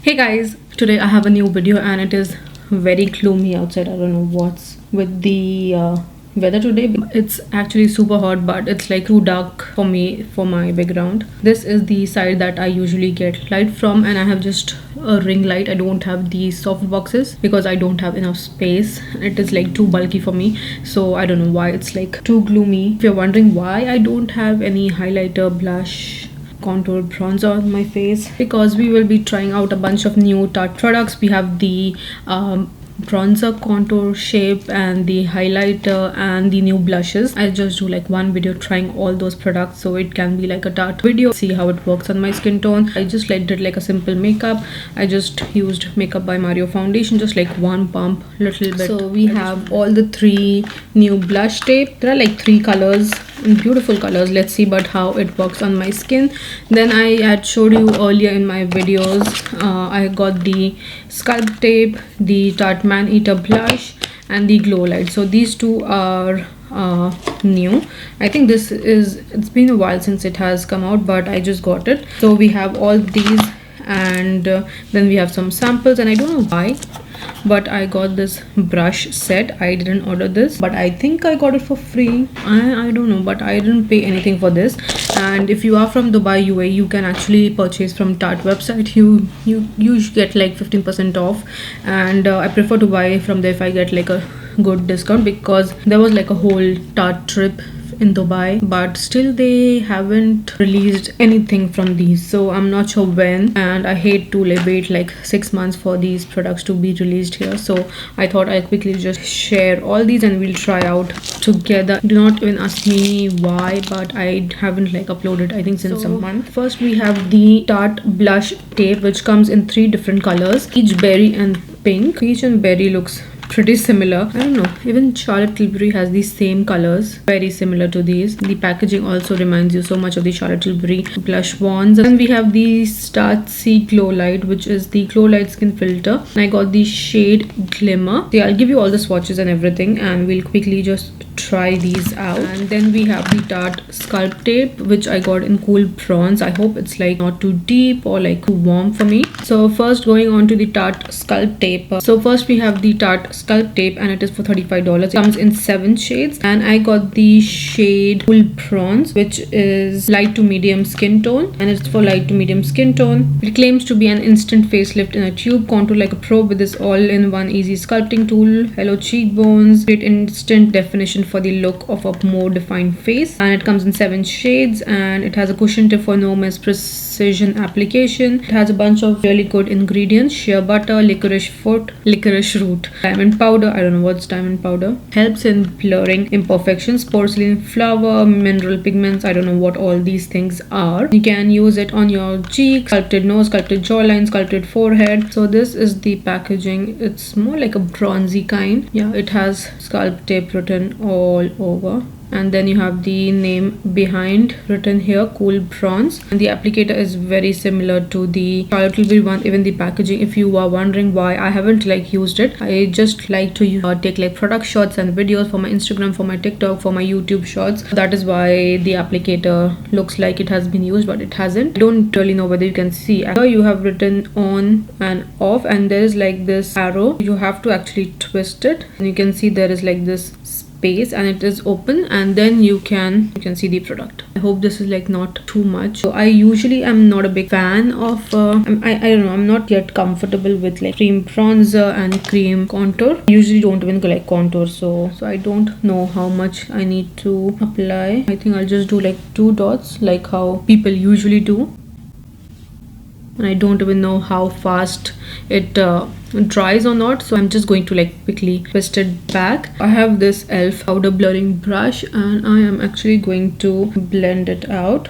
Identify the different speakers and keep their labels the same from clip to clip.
Speaker 1: Hey guys, today I have a new video and it is very gloomy outside. I don't know what's with the weather today. It's actually super hot, but it's like too dark for me for my background. This is the side that I usually get light from, and I have just a ring light. I don't have these soft boxes because I don't have enough space. It is like too bulky for me, so I don't know why it's like too gloomy. If you're wondering why I don't have any highlighter, blush, contour, bronzer on my face, because we will be trying out a bunch of new Tarte products. We have the bronzer, contour, shape, and the highlighter, and the new blushes. I just do like one video trying all those products, so it can be like a Tarte video, see how it works on my skin tone. I just did like a simple makeup. I just used Makeup by Mario foundation, just like one pump, little bit. So we have all the three new blush tape. There are like three colors, beautiful colors. Let's see but how it works on my skin. Then I had showed you earlier in my videos, I got the Sculpt Tape, the Tarte Man Eater blush, and the Glow Light. So these two are new. I think it's been a while since it has come out, but I just got it. So we have all these, and then we have some samples, and I don't know why, but I got this brush set. I didn't order this, but I think I got it for free. I don't know, but I didn't pay anything for this. And if you are from Dubai, UAE, you can actually purchase from Tarte website. You get like 15% off, and I prefer to buy from there if I get like a good discount, because there was like a whole Tarte trip in Dubai, but still they haven't released anything from these, so I'm not sure when, and I hate to wait like 6 months for these products to be released here. So I thought I'll quickly just share all these and we'll try out together. Do not even ask me why, but I haven't like uploaded I think since a month. First we have the Tarte blush tape, which comes in 3 different colors: peach, berry, and pink. Peach and berry looks pretty similar. I don't know, even Charlotte Tilbury has these same colors, very similar to these. The packaging also reminds you so much of the Charlotte Tilbury blush wands. And we have the Tarte Glowlight, which is the Glowlight skin filter. I got the shade Glimmer. So yeah, I'll give you all the swatches and everything, and we'll quickly just try these out. And then we have the Tarte Sculpt Tape, which I got in cool bronze. I hope it's like not too deep or like too warm for me. So first, going on to the Tarte Sculpt Tape. So first we have the Tarte Sculpt Tape, and it is for $35. It comes in 7 shades, and I got the shade Cool Bronze, which is light to medium skin tone, and it's for light to medium skin tone. It claims to be an instant facelift in a tube. Contour like a pro with this all-in-one easy sculpting tool. Hello cheekbones. Great instant definition for the look of a more defined face. And it comes in 7 shades, and it has a cushion tip for no miss precision application. It has a bunch of really good ingredients: shea butter, licorice foot, licorice root, diamond powder. I don't know what's diamond powder. Helps in blurring imperfections, porcelain flower, mineral pigments. I don't know what all these things are. You can use it on your cheek, sculpted nose, sculpted jawline, sculpted forehead. So this is the packaging. It's more like a bronzy kind. Yeah, it has Sculpt Tape written all over, and then you have the name behind written here, Cool Bronze. And the applicator is very similar to the Charlotte Tilbury one. Even the packaging, if you are wondering why I haven't like used it, I just like to take like product shots and videos for my Instagram, for my TikTok, for my YouTube shorts. That is why the applicator looks like it has been used, but it hasn't. I don't really know whether you can see. Here you have written on and off, and there is like this arrow. You have to actually twist it, and you can see there is like this space, and it is open, and then you can see the product. I hope this is like not too much. So I usually am not a big fan of I don't know, I'm not yet comfortable with like cream bronzer and cream contour. I usually don't even go like contour, so I don't know how much I need to apply. I think I'll just do like 2 dots like how people usually do, and I don't even know how fast it dries or not, so I'm just going to like quickly twist it back. I have this e.l.f. powder blurring brush, and I am actually going to blend it out.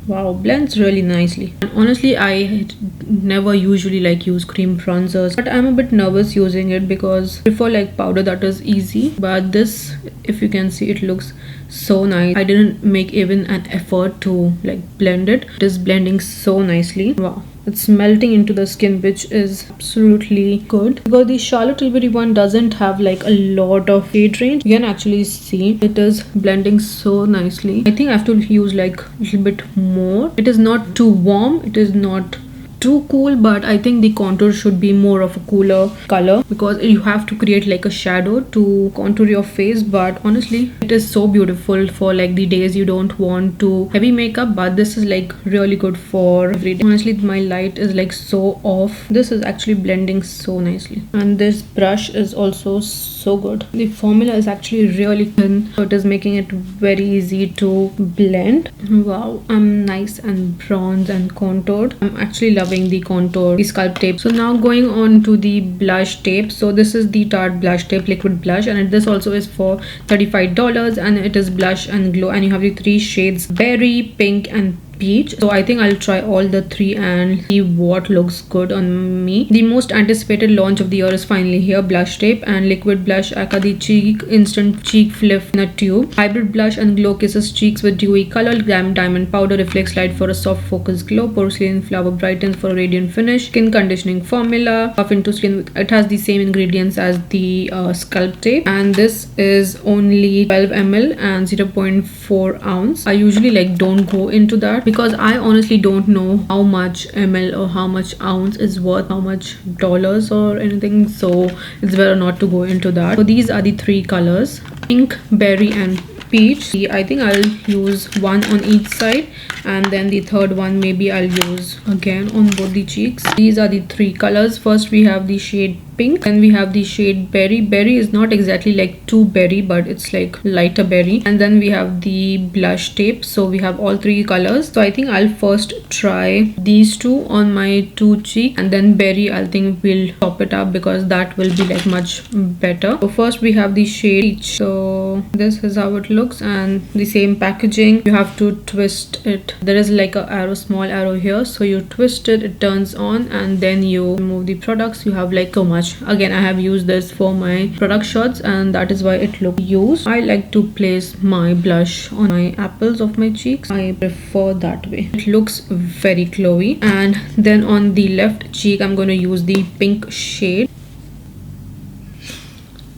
Speaker 1: Wow, blends really nicely. And honestly, I never usually like use cream bronzers, but I'm a bit nervous using it because I prefer like powder that is easy. But this, if you can see, it looks so nice. I didn't make even an effort to like blend it. It is blending so nicely. Wow. It's melting into the skin, which is absolutely good, because the Charlotte Tilbury one doesn't have like a lot of shade range. You can actually see it is blending so nicely. I think I have to use like a little bit more. It is not too warm, it is not too cool, but I think the contour should be more of a cooler color because you have to create like a shadow to contour your face. But honestly, it is so beautiful for like the days you don't want to heavy makeup, but this is like really good for every day. Honestly, my light is like so off. This is actually blending so nicely, and this brush is also so good. The formula is actually really thin, so it is making it very easy to blend. Wow, I'm nice and bronze and contoured. I'm actually loving the contour, the sculpt tape. So now going on to the blush tape. So this is the Tarte blush tape, liquid blush, and this also is for $35, and it is blush and glow, and you have the 3 shades: berry, pink and peach. So I think I'll try all the 3 and see what looks good on me. The most anticipated launch of the year is finally here: blush tape and liquid blush aka the cheek instant cheek fluff in a tube. Hybrid blush and glow kisses cheeks with dewy color. Diamond powder reflects light for a soft focused glow. Porcelain flower brightens for a radiant finish. Skin conditioning formula, buff into skin. It has the same ingredients as the sculpt tape, and this is only 12 ml and 0.4 ounce. I usually like don't go into that because I honestly don't know how much ml or how much ounce is worth how much dollars or anything, so it's better not to go into that. So these are the 3 colors: pink, berry and peach. I think I'll use one on each side, and then the third one maybe I'll use again on both the cheeks. These are the 3 colors. First we have the shade pink, then we have the shade berry. Berry is not exactly like too berry, but it's like lighter berry, and then we have the blush tape. So we have all 3 colors. So I think I'll first try these 2 on my 2 cheeks, and then berry I think we'll top it up because that will be like much better. So first we have the shade peach. So this is how it looks, and the same packaging. You have to twist it. There is like a arrow, small arrow here, so you twist it, it turns on, and then you remove the products. You have like so much. Again, I have used this for my product shots, and that is why it looks used. I like to place my blush on my apples of my cheeks. I prefer that way. It looks very glowy. And then on the left cheek, I'm going to use the pink shade.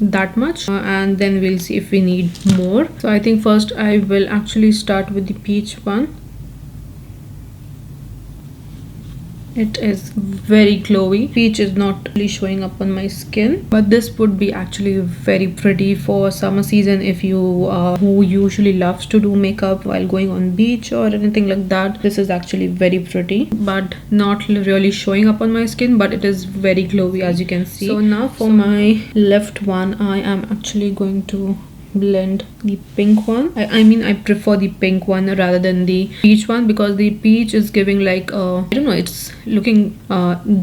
Speaker 1: That much, and then we'll see if we need more. So I think first I will actually start with the peach one. It is very glowy. Peach is not really showing up on my skin, but this would be actually very pretty for summer season if you who usually loves to do makeup while going on beach or anything like that. This is actually very pretty, but not really showing up on my skin, but it is very glowy as you can see. So now for my left one, I am actually going to blend the pink one. I mean I prefer the pink one rather than the peach one, because the peach is giving like I don't know, it's looking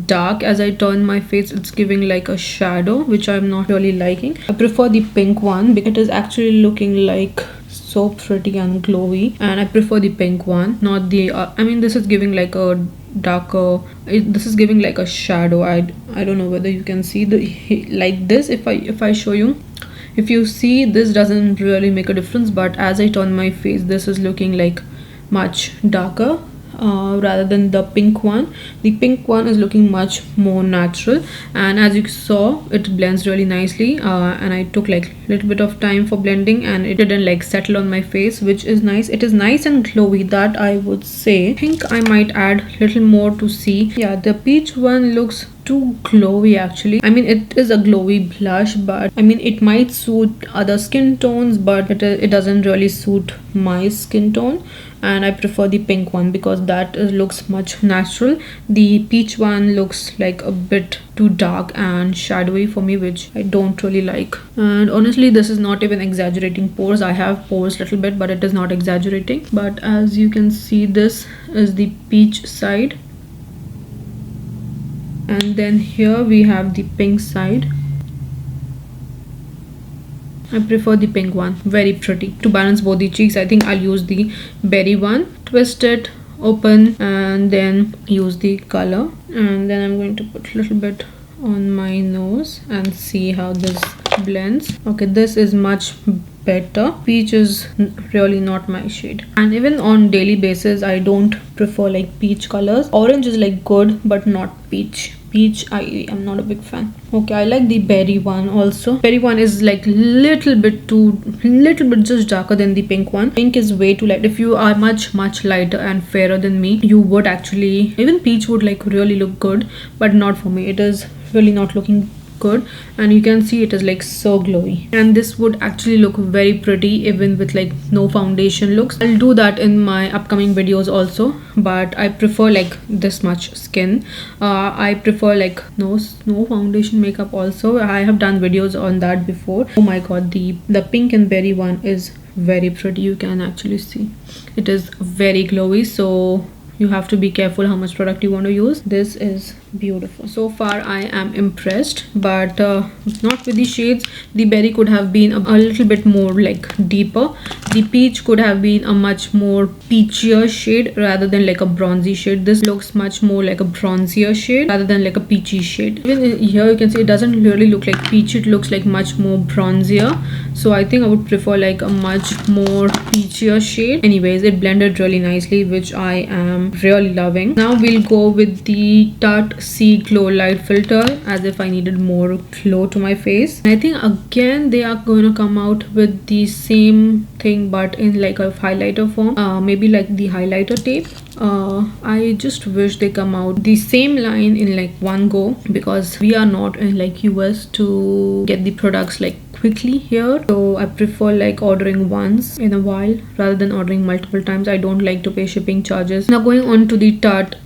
Speaker 1: dark. As I turn my face, it's giving like a shadow, which I'm not really liking. I prefer the pink one because it is actually looking like so pretty and glowy, and I prefer the pink one, not the I mean this is giving like a darker, this is giving like a shadow. I don't know whether you can see the like this. If I show you, if you see, this doesn't really make a difference, but as I turn my face, this is looking like much darker rather than the pink one. The pink one is looking much more natural, and as you saw, it blends really nicely, and I took like a little bit of time for blending, and it didn't like settle on my face, which is nice. It is nice and glowy, that I would say. I think I might add a little more to see. Yeah, the peach one looks too glowy actually. I mean it is a glowy blush, but I mean it might suit other skin tones, but it doesn't really suit my skin tone, and I prefer the pink one because that looks much natural. The peach one looks like a bit too dark and shadowy for me, which I don't really like. And honestly, this is not even exaggerating pores. I have pores a little bit, but it is not exaggerating. But as you can see, this is the peach side, and then here we have the pink side. I prefer the pink one, very pretty. To balance both the cheeks, I think I'll use the berry one. Twist it, open, and then use the color. And then I'm going to put a little bit on my nose and see how this blends. Okay, this is much better. Peach is really not my shade, and even on daily basis I don't prefer like peach colors. Orange is like good, but not peach. peach I am not a big fan. Okay, I like the berry one also. Berry one is like little bit just darker than the pink one. Pink is way too light. If you are much lighter and fairer than me, you would actually, even peach would like really look good, but not for me. It is really not looking good, and you can see it is like so glowy, and this would actually look very pretty even with like no foundation looks. I'll do that in my upcoming videos also, but I prefer like this much skin. I prefer like no foundation makeup also. I have done videos on that before. Oh my god, the pink and berry one is very pretty. You can actually see it is very glowy, so you have to be careful how much product you want to use. This is beautiful. So far I am impressed, but not with the shades. The berry could have been a little bit more like deeper. The peach could have been a much more peachier shade rather than like a bronzy shade. This looks much more like a bronzier shade rather than like a peachy shade. Even here you can see it doesn't really look like peach, it looks like much more bronzier. So I think I would prefer like a much more peachier shade. Anyways, it blended really nicely, which I am really loving. Now we'll go with the Tarte Glowlight Filter, as if I needed more glow to my face. I think again they are going to come out with the same thing but in like a highlighter form, maybe like the highlighter tape. I just wish they come out the same line in like one go, because we are not in like US to get the products like quickly here, so I prefer like ordering once in a while rather than ordering multiple times. I don't like to pay shipping charges. Now going on to the Tarte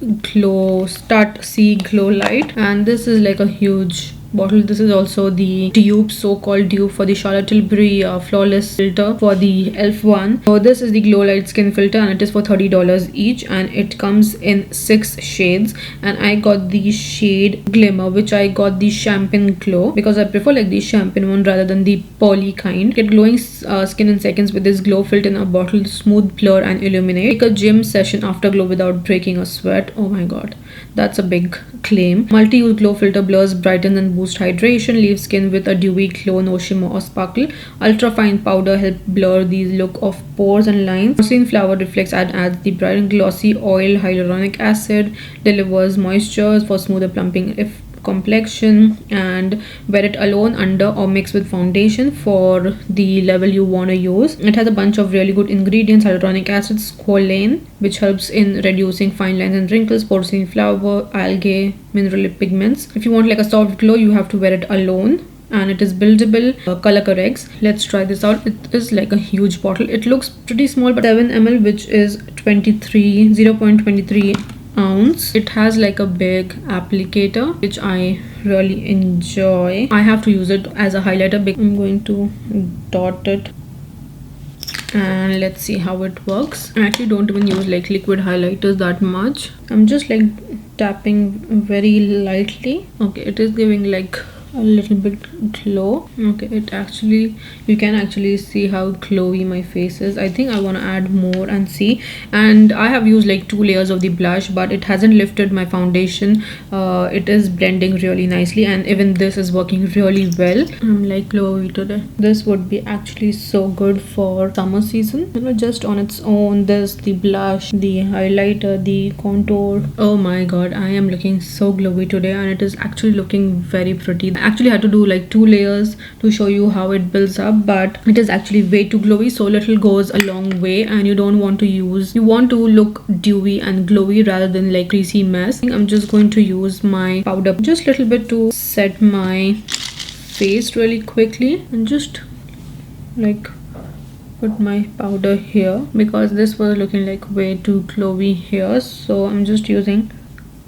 Speaker 1: Glowlight, and this is like a huge bottle. This is also the dupe, so-called dupe for the Charlotte Tilbury flawless filter for the e.l.f. one. So this is the Glowlight skin filter, and it is for $30 each, and it comes in 6 shades, and I got the shade Glimmer, which I got the champagne glow because I prefer like the champagne one rather than the pearly kind. Get glowing skin in seconds with this glow filter in a bottle. Smooth, blur and illuminate. Take a gym session afterglow without breaking a sweat. Oh my god, that's a big claim. Multi-use glow filter blurs, brightens and boost hydration, leaves skin with a dewy glow, no shimmer or sparkle. Ultra fine powder help blur the look of pores and lines. Porcelain flower reflects and adds the bright and glossy oil. Hyaluronic acid delivers moisture for smoother plumping if complexion, and wear it alone, under or mix with foundation for the level you want to use. It has a bunch of really good ingredients: hyaluronic acid, squalane, which helps in reducing fine lines and wrinkles, porcelain flower, algae, mineral pigments. If you want like a soft glow, you have to wear it alone, and it is buildable. Color corrects. Let's try this out. It is like a huge bottle. It looks pretty small, but 7 ml, which is 0.23 ounce. It has like a big applicator, which I really enjoy. I have to use it as a highlighter. I'm going to dot it, and let's see how it works. I actually don't even use like liquid highlighters that much. I'm just like tapping very lightly. Okay, it is giving like a little bit glow. Okay, it actually, you can actually see how glowy my face is. I think I want to add more and see. And I have used like 2 layers of the blush, but it hasn't lifted my foundation. It is blending really nicely, and even this is working really well. I'm like glowy today. This would be actually so good for summer season, you know, just on its own. This, the blush, the highlighter, the contour. Oh my god, I am looking so glowy today, and it is actually looking very pretty. I actually had to do like 2 layers to show you how it builds up, but it is actually way too glowy. So little goes a long way, and you don't want to use, you want to look dewy and glowy rather than like greasy mess. I'm just going to use my powder just a little bit to set my face really quickly, and just like put my powder here because this was looking like way too glowy here. So I'm just using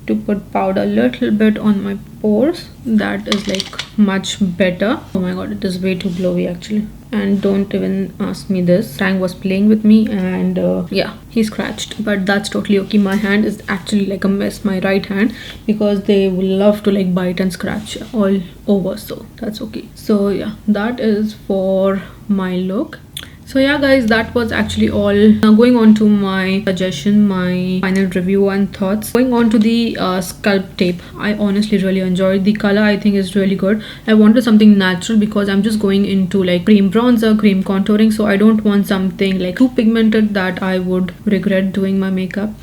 Speaker 1: to put powder a little bit on my pores. That is like much better. Oh my god, it is way too glowy actually. And don't even ask me this. Frank was playing with me, and yeah, he scratched, but that's totally okay. My hand is actually like a mess, my right hand, because they will love to like bite and scratch all over, so that's okay. So yeah, that is for my look. So yeah guys, that was actually all. Now going on to my suggestion, my final review and thoughts. Going on to the Sculpt Tape, I honestly really enjoyed the color. I think is really good. I wanted something natural because I'm just going into like cream bronzer, cream contouring, so I don't want something like too pigmented that I would regret doing my makeup.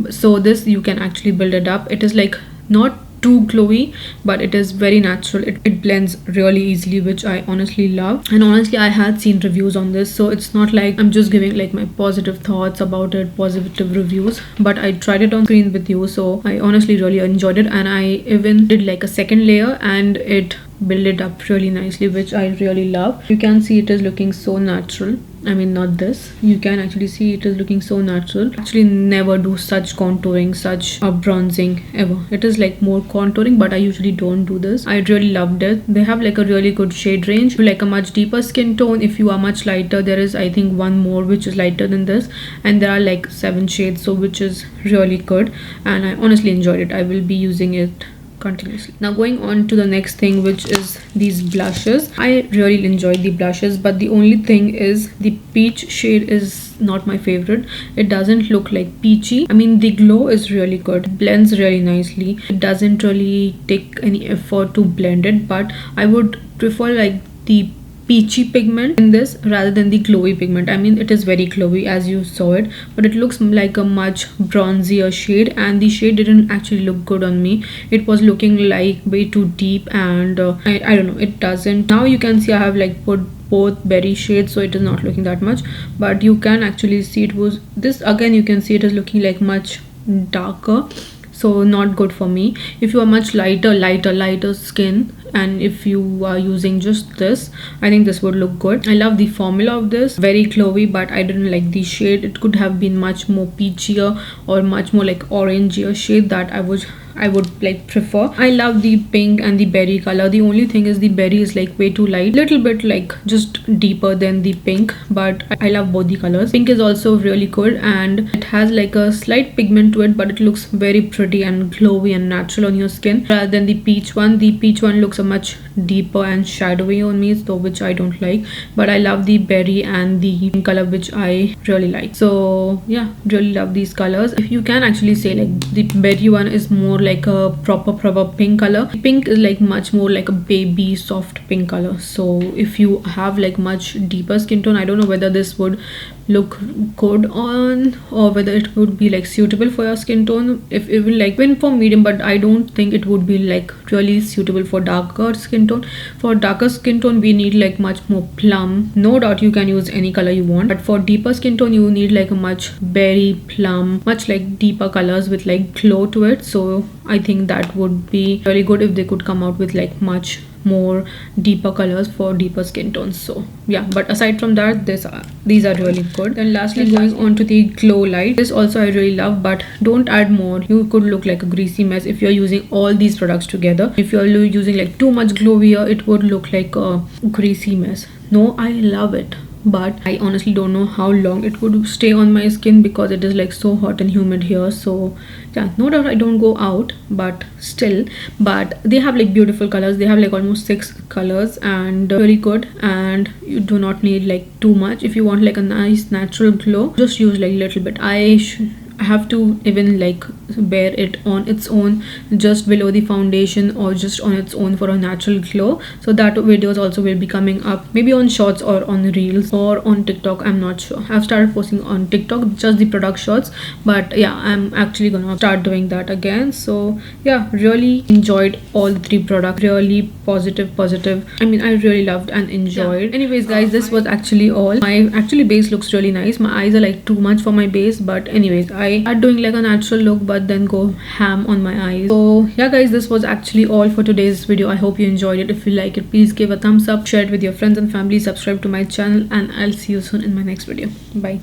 Speaker 1: So this, you can actually build it up. It is like not too glowy, but it is very natural. It blends really easily, which I honestly love. And honestly, I had seen reviews on this, so it's not like I'm just giving like my positive thoughts about it, positive reviews, but I tried it on screen with you, so I honestly really enjoyed it. And I even did like a second layer and it build it up really nicely, which I really love. You can see it is looking so natural. I mean, not this, you can actually see it is looking so natural. Actually never do such contouring, such bronzing ever. It is like more contouring, but I usually don't do this. I really loved it. They have like a really good shade range, like a much deeper skin tone. If you are much lighter, there is I think one more which is lighter than this, and there are like 7 shades, so which is really good, and I honestly enjoyed it. I will be using it continuously. Now going on to the next thing, which is these blushes. I really enjoyed the blushes, but the only thing is the peach shade is not my favorite. It doesn't look like peachy. I mean, the glow is really good, it blends really nicely. It doesn't really take any effort to blend it, but I would prefer like the peachy pigment in this rather than the glowy pigment. I mean, it is very glowy as you saw it, but it looks like a much bronzier shade, and the shade didn't actually look good on me. It was looking like way too deep, and I don't know, it doesn't. Now you can see I have like put both berry shades, so it is not looking that much, but you can actually see it was this again. You can see it is looking like much darker, so not good for me. If you are much lighter skin, and if you are using just this, I think this would look good. I love the formula of this, very glowy, but I didn't like the shade. It could have been much more peachier or much more like orangier shade that I would like prefer. I love the pink and the berry color. The only thing is the berry is like way too light, little bit like just deeper than the pink, but I love both the colors. Pink is also really good, and it has like a slight pigment to it, but it looks very pretty and glowy and natural on your skin rather than the peach one. The peach one looks a much deeper and shadowy on me, so which I don't like, but I love the berry and the pink color, which I really like. So yeah, really love these colors. If you can actually say like the berry one is more like a proper pink color. Pink is like much more like a baby soft pink color. So if you have like much deeper skin tone, I don't know whether this would look good on, or whether it would be like suitable for your skin tone. If it will like win for medium, but I don't think it would be like really suitable for darker skin tone. For darker skin tone, we need like much more plum. No doubt you can use any color you want, but for deeper skin tone, you need like a much berry, plum, much like deeper colors with like glow to it. So I think that would be really good if they could come out with like much more deeper colors for deeper skin tones. So yeah, but aside from that, these are really good. Then lastly, going on to the glow light. This also I really love, but don't add more. You could look like a greasy mess if you're using all these products together. If you're using like too much glowier, it would look like a greasy mess. No, I love it, but I honestly don't know how long it would stay on my skin because it is like so hot and humid here. So yeah, no doubt I don't go out, but still. But they have like beautiful colors. They have like almost 6 colors, and really good, and you do not need like too much. If you want like a nice natural glow, just use like little bit. I have to even like wear it on its own just below the foundation, or just on its own for a natural glow. So that videos also will be coming up, maybe on shorts or on reels or on TikTok. I'm not sure. I've started posting on TikTok just the product shots, but yeah, I'm actually gonna start doing that again. So yeah, really enjoyed all 3 products. Really positive. I mean, I really loved and enjoyed. Yeah. Anyways guys, this was actually all. My actually base looks really nice. My eyes are like too much for my base, but anyways, I are doing like a natural look but then go ham on my eyes. So yeah guys, this was actually all for today's video. I hope you enjoyed it. If you like it, please give a thumbs up, share it with your friends and family, subscribe to my channel, and I'll see you soon in my next video. Bye.